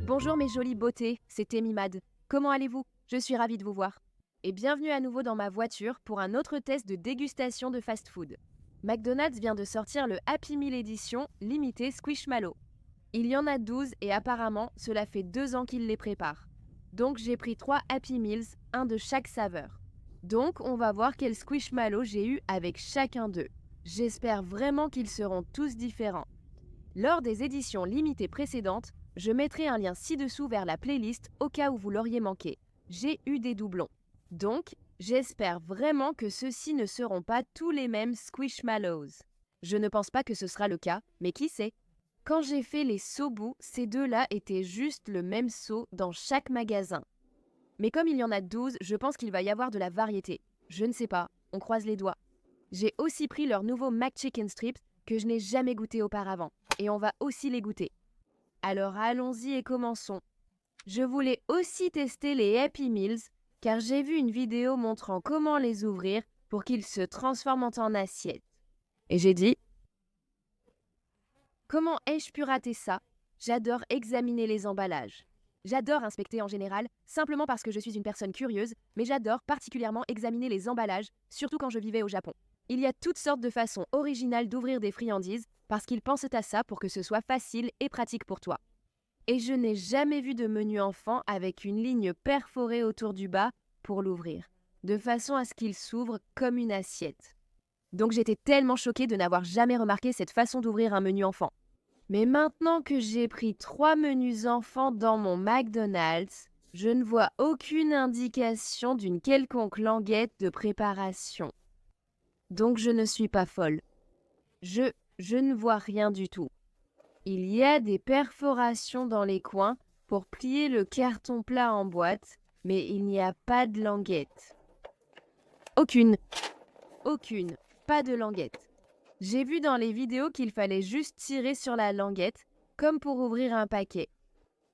Bonjour mes jolies beautés, c'est Mimad. Comment allez-vous? Je suis ravie de vous voir. Et bienvenue à nouveau dans ma voiture pour un autre test de dégustation de fast-food. McDonald's vient de sortir le Happy Meal édition limité Squishmallow. Il y en a 12 et apparemment cela fait 2 ans qu'ils les préparent. Donc j'ai pris 3 Happy Meals, un de chaque saveur. Donc on va voir quel Squishmallow j'ai eu avec chacun d'eux. J'espère vraiment qu'ils seront tous différents. Lors des éditions limitées précédentes, je mettrai un lien ci-dessous vers la playlist au cas où vous l'auriez manqué. J'ai eu des doublons. Donc, j'espère vraiment que ceux-ci ne seront pas tous les mêmes Squishmallows. Je ne pense pas que ce sera le cas, mais qui sait? Quand j'ai fait les Sobu, ces deux-là étaient juste le même seau dans chaque magasin. Mais comme il y en a 12, je pense qu'il va y avoir de la variété. Je ne sais pas, on croise les doigts. J'ai aussi pris leur nouveau McChicken Strips que je n'ai jamais goûté auparavant. Et on va aussi les goûter. Alors allons-y et commençons. Je voulais aussi tester les Happy Meals car j'ai vu une vidéo montrant comment les ouvrir pour qu'ils se transforment en assiette. Et j'ai dit, comment ai-je pu rater ça? J'adore examiner les emballages. J'adore inspecter en général, simplement parce que je suis une personne curieuse, mais j'adore particulièrement examiner les emballages, surtout quand je vivais au Japon. Il y a toutes sortes de façons originales d'ouvrir des friandises, parce qu'ils pensent à ça pour que ce soit facile et pratique pour toi. Et je n'ai jamais vu de menu enfant avec une ligne perforée autour du bas pour l'ouvrir, de façon à ce qu'il s'ouvre comme une assiette. Donc j'étais tellement choquée de n'avoir jamais remarqué cette façon d'ouvrir un menu enfant. Mais maintenant que j'ai pris 3 menus enfants dans mon McDonald's, je ne vois aucune indication d'une quelconque languette de préparation. Donc je ne suis pas folle. Je ne vois rien du tout. Il y a des perforations dans les coins pour plier le carton plat en boîte, mais il n'y a pas de languette. Aucune, pas de languette. J'ai vu dans les vidéos qu'il fallait juste tirer sur la languette, comme pour ouvrir un paquet.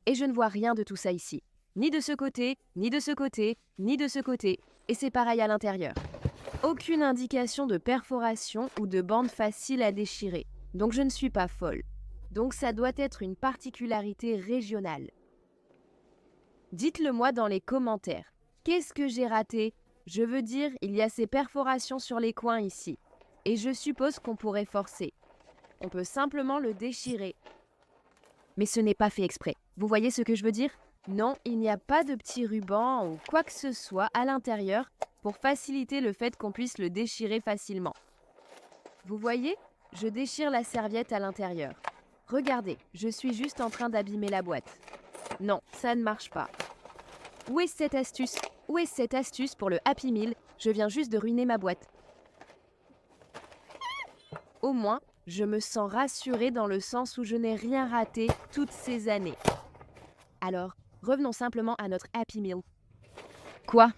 Et je ne vois rien de tout ça ici. Ni de ce côté, ni de ce côté, ni de ce côté. Et c'est pareil à l'intérieur. Aucune indication de perforation ou de bande facile à déchirer. Donc je ne suis pas folle. Donc ça doit être une particularité régionale. Dites-le moi dans les commentaires. Qu'est-ce que j'ai raté? Je veux dire, il y a ces perforations sur les coins ici. Et je suppose qu'on pourrait forcer. On peut simplement le déchirer. Mais ce n'est pas fait exprès. Vous voyez ce que je veux dire? Non, il n'y a pas de petit ruban ou quoi que ce soit à l'intérieur pour faciliter le fait qu'on puisse le déchirer facilement. Vous voyez? Je déchire la serviette à l'intérieur. Regardez, je suis juste en train d'abîmer la boîte. Non, ça ne marche pas. Où est cette astuce? Où est cette astuce pour le Happy Meal? Je viens juste de ruiner ma boîte. Au moins, je me sens rassurée dans le sens où je n'ai rien raté toutes ces années. Alors, revenons simplement à notre Happy Meal. Quoi?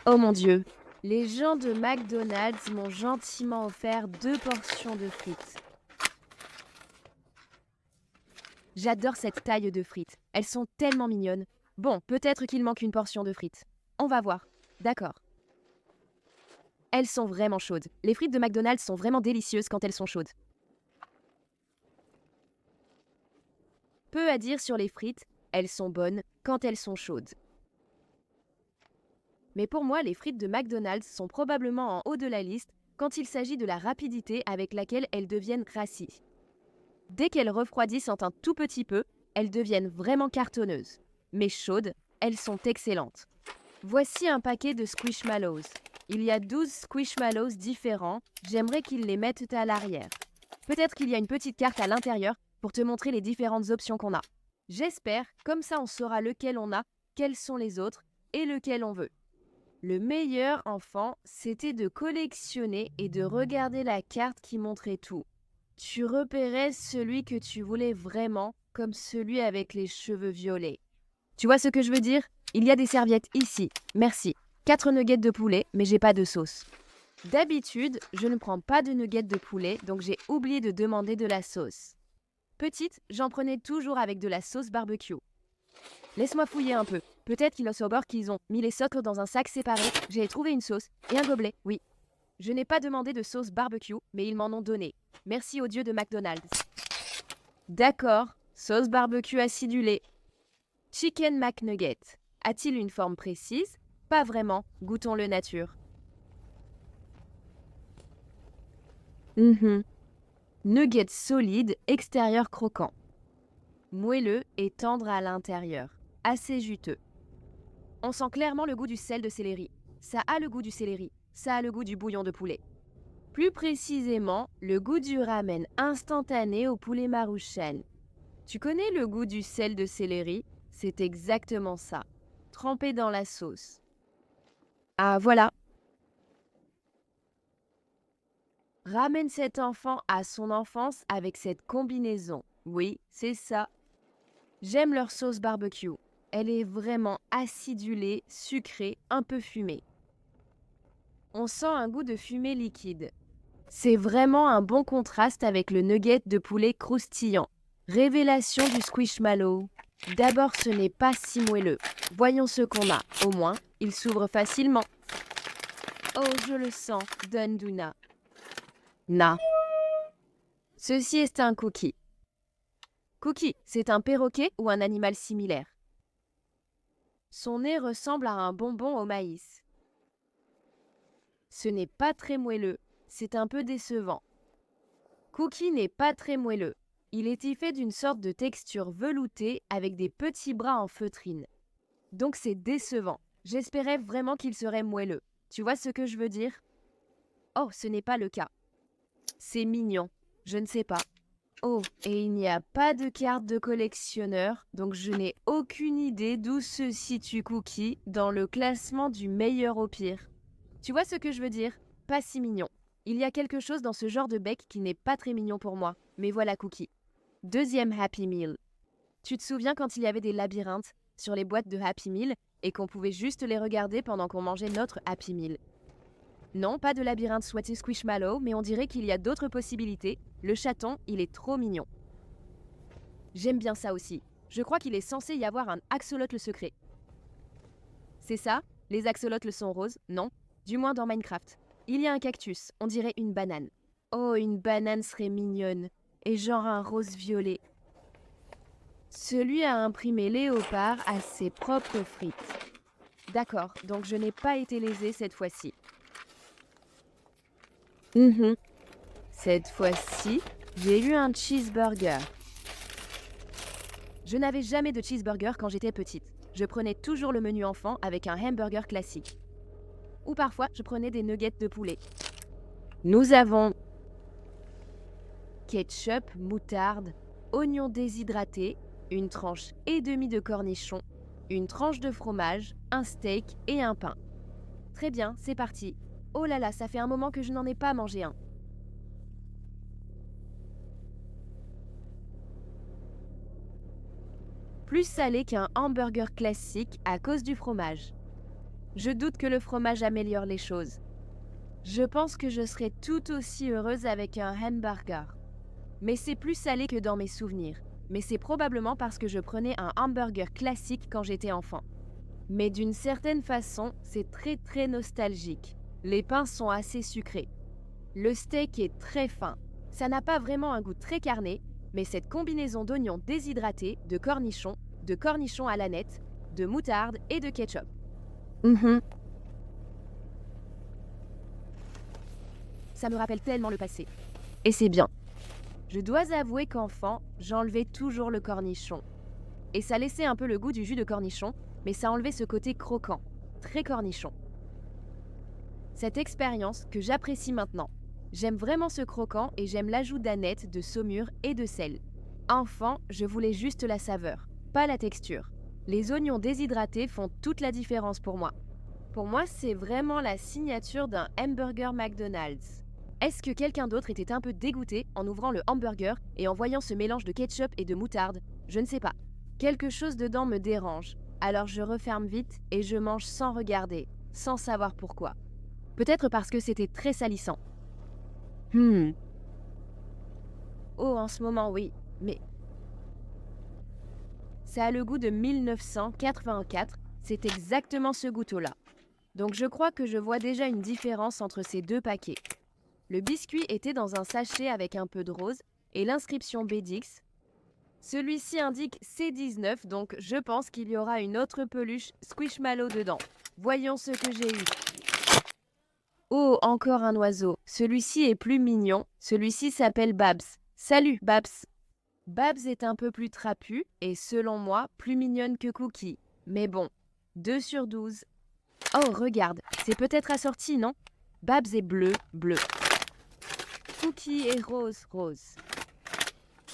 Oh mon Dieu! Les gens de McDonald's m'ont gentiment offert 2 portions de frites. J'adore cette taille de frites. Elles sont tellement mignonnes. Bon, peut-être qu'il manque une portion de frites. On va voir. D'accord. Elles sont vraiment chaudes. Les frites de McDonald's sont vraiment délicieuses quand elles sont chaudes. Peu à dire sur les frites, elles sont bonnes quand elles sont chaudes. Mais pour moi, les frites de McDonald's sont probablement en haut de la liste quand il s'agit de la rapidité avec laquelle elles deviennent rassis. Dès qu'elles refroidissent en un tout petit peu, elles deviennent vraiment cartonneuses. Mais chaudes, elles sont excellentes. Voici un paquet de Squishmallows. Il y a 12 Squishmallows différents. J'aimerais qu'ils les mettent à l'arrière. Peut-être qu'il y a une petite carte à l'intérieur pour te montrer les différentes options qu'on a. J'espère, comme ça on saura lequel on a, quels sont les autres et lequel on veut. Le meilleur, enfant, c'était de collectionner et de regarder la carte qui montrait tout. Tu repérais celui que tu voulais vraiment, comme celui avec les cheveux violets. Tu vois ce que je veux dire? Il y a des serviettes ici, merci. 4 nuggets de poulet, mais j'ai pas de sauce. D'habitude, je ne prends pas de nuggets de poulet, donc j'ai oublié de demander de la sauce. Petite, j'en prenais toujours avec de la sauce barbecue. Laisse-moi fouiller un peu. Peut-être qu'il y a au bord qu'ils ont mis les socles dans un sac séparé. J'ai trouvé une sauce et un gobelet, oui. Je n'ai pas demandé de sauce barbecue, mais ils m'en ont donné. Merci aux dieux de McDonald's. D'accord, sauce barbecue acidulée. Chicken McNugget. A-t-il une forme précise? Pas vraiment, goûtons-le nature. Nugget solide, extérieur croquant. Moelleux et tendre à l'intérieur. Assez juteux. On sent clairement le goût du sel de céleri. Ça a le goût du céleri. Ça a le goût du bouillon de poulet. Plus précisément, le goût du ramen instantané au poulet maruchan. Tu connais le goût du sel de céleri? C'est exactement ça. Trempé dans la sauce. Ah voilà. Ramène cet enfant à son enfance avec cette combinaison. Oui, c'est ça. J'aime leur sauce barbecue. Elle est vraiment acidulée, sucrée, un peu fumée. On sent un goût de fumée liquide. C'est vraiment un bon contraste avec le nugget de poulet croustillant. Révélation du squishmallow. D'abord, ce n'est pas si moelleux. Voyons ce qu'on a. Au moins, il s'ouvre facilement. Oh, je le sens, Dunduna. Na. Ceci est un cookie. Cookie, c'est un perroquet ou un animal similaire? Son nez ressemble à un bonbon au maïs. Ce n'est pas très moelleux, c'est un peu décevant. Cookie n'est pas très moelleux. Il est fait d'une sorte de texture veloutée avec des petits bras en feutrine. Donc c'est décevant. J'espérais vraiment qu'il serait moelleux. Tu vois ce que je veux dire? Oh, ce n'est pas le cas. C'est mignon. Je ne sais pas. Oh, et il n'y a pas de carte de collectionneur, donc je n'ai aucune idée d'où se situe Cookie dans le classement du meilleur au pire. Tu vois ce que je veux dire? Pas si mignon. Il y a quelque chose dans ce genre de bec qui n'est pas très mignon pour moi, mais voilà Cookie. Deuxième Happy Meal. Tu te souviens quand il y avait des labyrinthes sur les boîtes de Happy Meal et qu'on pouvait juste les regarder pendant qu'on mangeait notre Happy Meal? Non, pas de labyrinthe Sweaty Squishmallow, mais on dirait qu'il y a d'autres possibilités. Le chaton, il est trop mignon. J'aime bien ça aussi. Je crois qu'il est censé y avoir un axolotl secret. C'est ça? Les axolotls sont roses? Non. Du moins dans Minecraft. Il y a un cactus, on dirait une banane. Oh, une banane serait mignonne. Et genre un rose violet. Celui a imprimé léopard à ses propres frites. D'accord, donc je n'ai pas été lésée cette fois-ci. Cette fois-ci, j'ai eu un cheeseburger. Je n'avais jamais de cheeseburger quand j'étais petite. Je prenais toujours le menu enfant avec un hamburger classique. Ou parfois, je prenais des nuggets de poulet. Nous avons ketchup, moutarde, oignons déshydratés, une tranche et demie de cornichon, une tranche de fromage, un steak et un pain. Très bien, c'est parti. Oh là là, ça fait un moment que je n'en ai pas mangé un. Plus salé qu'un hamburger classique à cause du fromage. Je doute que le fromage améliore les choses. Je pense que je serais tout aussi heureuse avec un hamburger. Mais c'est plus salé que dans mes souvenirs. Mais c'est probablement parce que je prenais un hamburger classique quand j'étais enfant. Mais d'une certaine façon, c'est très nostalgique. Les pains sont assez sucrés. Le steak est très fin. Ça n'a pas vraiment un goût très carné, mais cette combinaison d'oignons déshydratés, de cornichons à la nette, de moutarde et de ketchup. Ça me rappelle tellement le passé. Et c'est bien. Je dois avouer qu'enfant, j'enlevais toujours le cornichon. Et ça laissait un peu le goût du jus de cornichon, mais ça enlevait ce côté croquant, très cornichon. Cette expérience que j'apprécie maintenant. J'aime vraiment ce croquant et j'aime l'ajout d'aneth, de saumure et de sel. Enfant, je voulais juste la saveur, pas la texture. Les oignons déshydratés font toute la différence pour moi. Pour moi, c'est vraiment la signature d'un hamburger McDonald's. Est-ce que quelqu'un d'autre était un peu dégoûté en ouvrant le hamburger et en voyant ce mélange de ketchup et de moutarde? Je ne sais pas. Quelque chose dedans me dérange. Alors je referme vite et je mange sans regarder, sans savoir pourquoi. Peut-être parce que c'était très salissant. Oh, en ce moment, oui, mais... Ça a le goût de 1984, c'est exactement ce goutot-là. Donc je crois que je vois déjà une différence entre ces deux paquets. Le biscuit était dans un sachet avec un peu de rose et l'inscription BDX. Celui-ci indique C19, donc je pense qu'il y aura une autre peluche Squishmallow dedans. Voyons ce que j'ai eu. Oh, encore un oiseau. Celui-ci est plus mignon. Celui-ci s'appelle Babs. Salut, Babs. Babs est un peu plus trapu et, selon moi, plus mignonne que Cookie. Mais bon, 2 sur 12. Oh, regarde, c'est peut-être assorti, non? Babs est bleu, bleu. Cookie est rose, rose.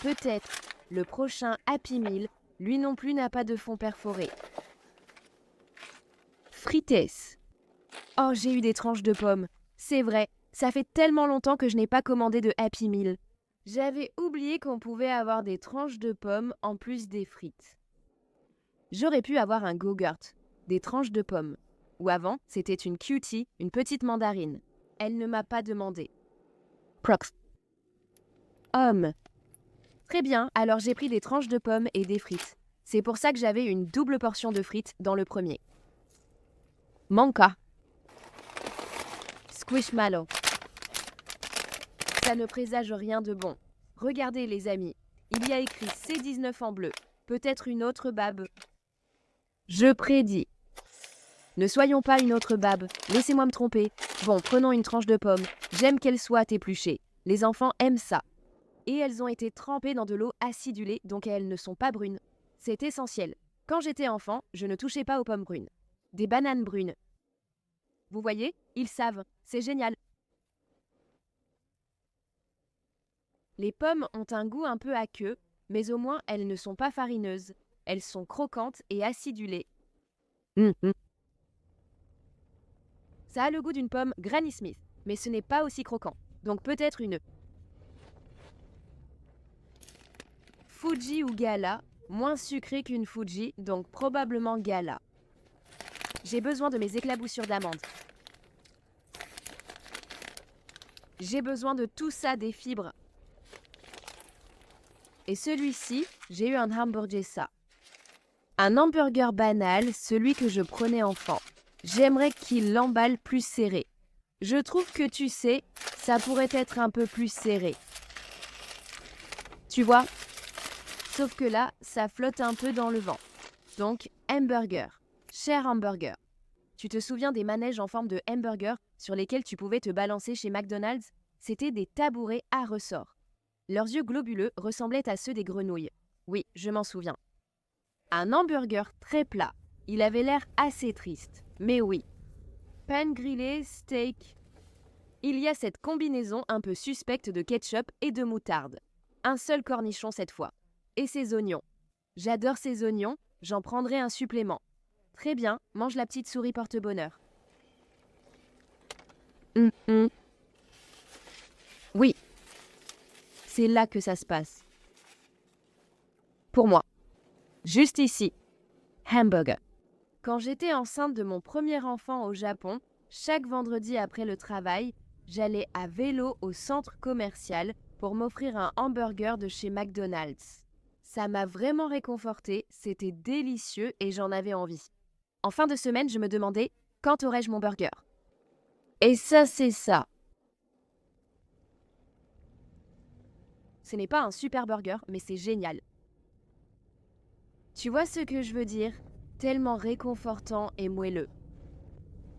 Peut-être. Le prochain Happy Meal, lui non plus n'a pas de fond perforé. Frites. Oh, j'ai eu des tranches de pommes. C'est vrai, ça fait tellement longtemps que je n'ai pas commandé de Happy Meal. J'avais oublié qu'on pouvait avoir des tranches de pommes en plus des frites. J'aurais pu avoir un Go-Gurt, des tranches de pommes. Ou avant, c'était une Cutie, une petite mandarine. Elle ne m'a pas demandé. Prox. Très bien, alors j'ai pris des tranches de pommes et des frites. C'est pour ça que j'avais une double portion de frites dans le premier. Manca. Squishmallow. Ça ne présage rien de bon. Regardez les amis, il y a écrit C19 en bleu. Peut-être une autre Bab. Je prédis. Ne soyons pas une autre Bab, laissez-moi me tromper. Bon, prenons une tranche de pomme. J'aime qu'elle soit épluchée. Les enfants aiment ça. Et elles ont été trempées dans de l'eau acidulée, donc elles ne sont pas brunes. C'est essentiel. Quand j'étais enfant, je ne touchais pas aux pommes brunes. Des bananes brunes. Vous voyez, ils savent. C'est génial. Les pommes ont un goût un peu aqueux, mais au moins elles ne sont pas farineuses. Elles sont croquantes et acidulées. Ça a le goût d'une pomme Granny Smith, mais ce n'est pas aussi croquant. Donc peut-être une Fuji ou Gala, moins sucrée qu'une Fuji, donc probablement Gala. J'ai besoin de mes éclaboussures d'amandes. J'ai besoin de tout ça, des fibres. Et celui-ci, j'ai eu un hamburger. Un hamburger banal, celui que je prenais enfant. J'aimerais qu'il l'emballe plus serré. Je trouve que tu sais, ça pourrait être un peu plus serré. Tu vois? Sauf que là, ça flotte un peu dans le vent. Donc, hamburger. Cher hamburger. Tu te souviens des manèges en forme de hamburger sur lesquels tu pouvais te balancer chez McDonald's? C'était des tabourets à ressort. Leurs yeux globuleux ressemblaient à ceux des grenouilles. Oui, je m'en souviens. Un hamburger très plat. Il avait l'air assez triste. Mais oui. Pan grillé, steak. Il y a cette combinaison un peu suspecte de ketchup et de moutarde. Un seul cornichon cette fois. Et ces oignons. J'adore ces oignons, j'en prendrai un supplément. Très bien, mange la petite souris porte-bonheur. Oui. C'est là que ça se passe. Pour moi. Juste ici. Hamburger. Quand j'étais enceinte de mon premier enfant au Japon, chaque vendredi après le travail, j'allais à vélo au centre commercial pour m'offrir un hamburger de chez McDonald's. Ça m'a vraiment réconfortée, c'était délicieux et j'en avais envie. En fin de semaine, je me demandais quand aurais-je mon burger. Et ça, c'est ça. Ce n'est pas un super burger, mais c'est génial. Tu vois ce que je veux dire? Tellement réconfortant et moelleux.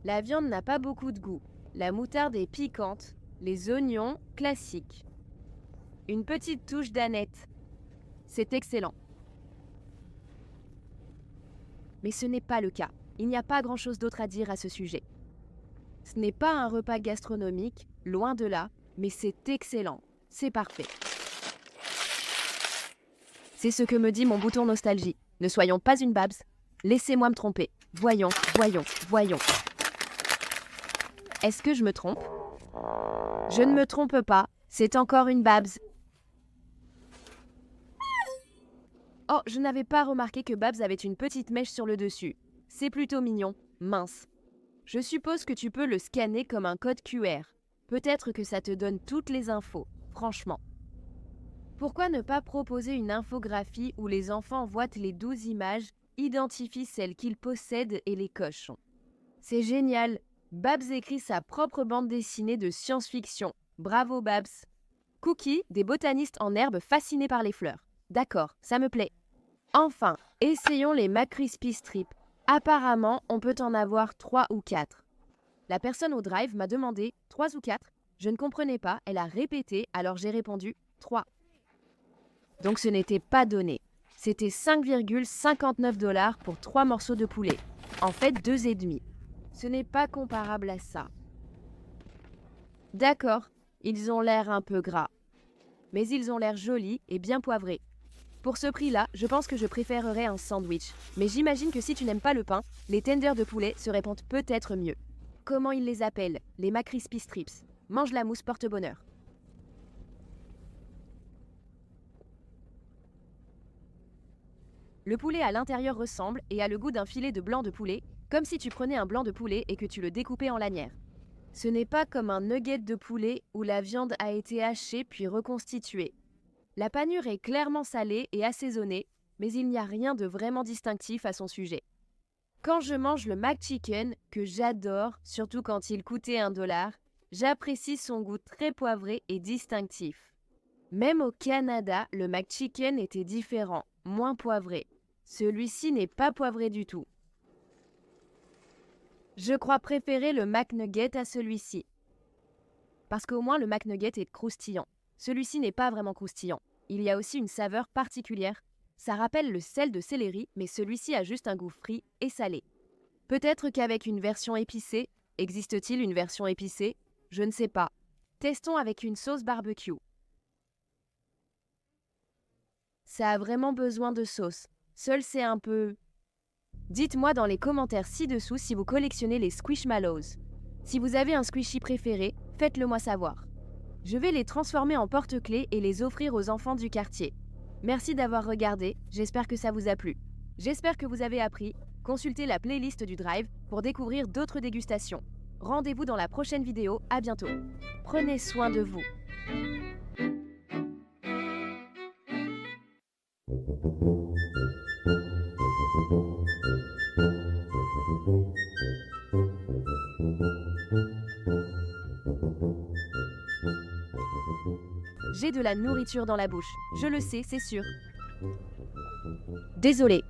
La viande n'a pas beaucoup de goût. La moutarde est piquante. Les oignons, classiques. Une petite touche d'aneth. C'est excellent. Mais ce n'est pas le cas. Il n'y a pas grand-chose d'autre à dire à ce sujet. Ce n'est pas un repas gastronomique, loin de là, mais c'est excellent. C'est parfait. C'est ce que me dit mon bouton nostalgie. Ne soyons pas une Babs. Laissez-moi me tromper. Voyons, voyons, voyons. Est-ce que je me trompe? Je ne me trompe pas. C'est encore une Babs. Oh, je n'avais pas remarqué que Babs avait une petite mèche sur le dessus. C'est plutôt mignon, mince. Je suppose que tu peux le scanner comme un code QR. Peut-être que ça te donne toutes les infos, franchement. Pourquoi ne pas proposer une infographie où les enfants voient les 12 images, identifient celles qu'ils possèdent et les cochent? C'est génial. Babs écrit sa propre bande dessinée de science-fiction. Bravo Babs. Cookie, des botanistes en herbe fascinés par les fleurs. D'accord, ça me plaît. Enfin, essayons les McCrispy Strips. Apparemment, on peut en avoir 3 ou 4. La personne au drive m'a demandé 3 ou 4. Je ne comprenais pas, elle a répété, alors j'ai répondu 3. Donc ce n'était pas donné. C'était 5,59 $ pour 3 morceaux de poulet. En fait, 2,5. Ce n'est pas comparable à ça. D'accord, ils ont l'air un peu gras. Mais ils ont l'air jolis et bien poivrés. Pour ce prix-là, je pense que je préférerais un sandwich. Mais j'imagine que si tu n'aimes pas le pain, les tenders de poulet se répondent peut-être mieux. Comment ils les appellent? Les McCrispy Strips. Mange la mousse porte-bonheur. Le poulet à l'intérieur ressemble et a le goût d'un filet de blanc de poulet, comme si tu prenais un blanc de poulet et que tu le découpais en lanières. Ce n'est pas comme un nugget de poulet où la viande a été hachée puis reconstituée. La panure est clairement salée et assaisonnée, mais il n'y a rien de vraiment distinctif à son sujet. Quand je mange le McChicken, que j'adore, surtout quand il coûtait $1, j'apprécie son goût très poivré et distinctif. Même au Canada, le McChicken était différent, moins poivré. Celui-ci n'est pas poivré du tout. Je crois préférer le McNugget à celui-ci. Parce qu'au moins le McNugget est croustillant. Celui-ci n'est pas vraiment croustillant. Il y a aussi une saveur particulière. Ça rappelle le sel de céleri, mais celui-ci a juste un goût frit et salé. Peut-être qu'avec une version épicée, existe-t-il une version épicée? Je ne sais pas. Testons avec une sauce barbecue. Ça a vraiment besoin de sauce. Seul c'est un peu... Dites-moi dans les commentaires ci-dessous si vous collectionnez les Squishmallows. Si vous avez un squishy préféré, faites-le moi savoir. Je vais les transformer en porte-clés et les offrir aux enfants du quartier. Merci d'avoir regardé, j'espère que ça vous a plu. J'espère que vous avez appris. Consultez la playlist du Drive pour découvrir d'autres dégustations. Rendez-vous dans la prochaine vidéo, à bientôt. Prenez soin de vous. J'ai de la nourriture dans la bouche. Je le sais, c'est sûr. Désolé.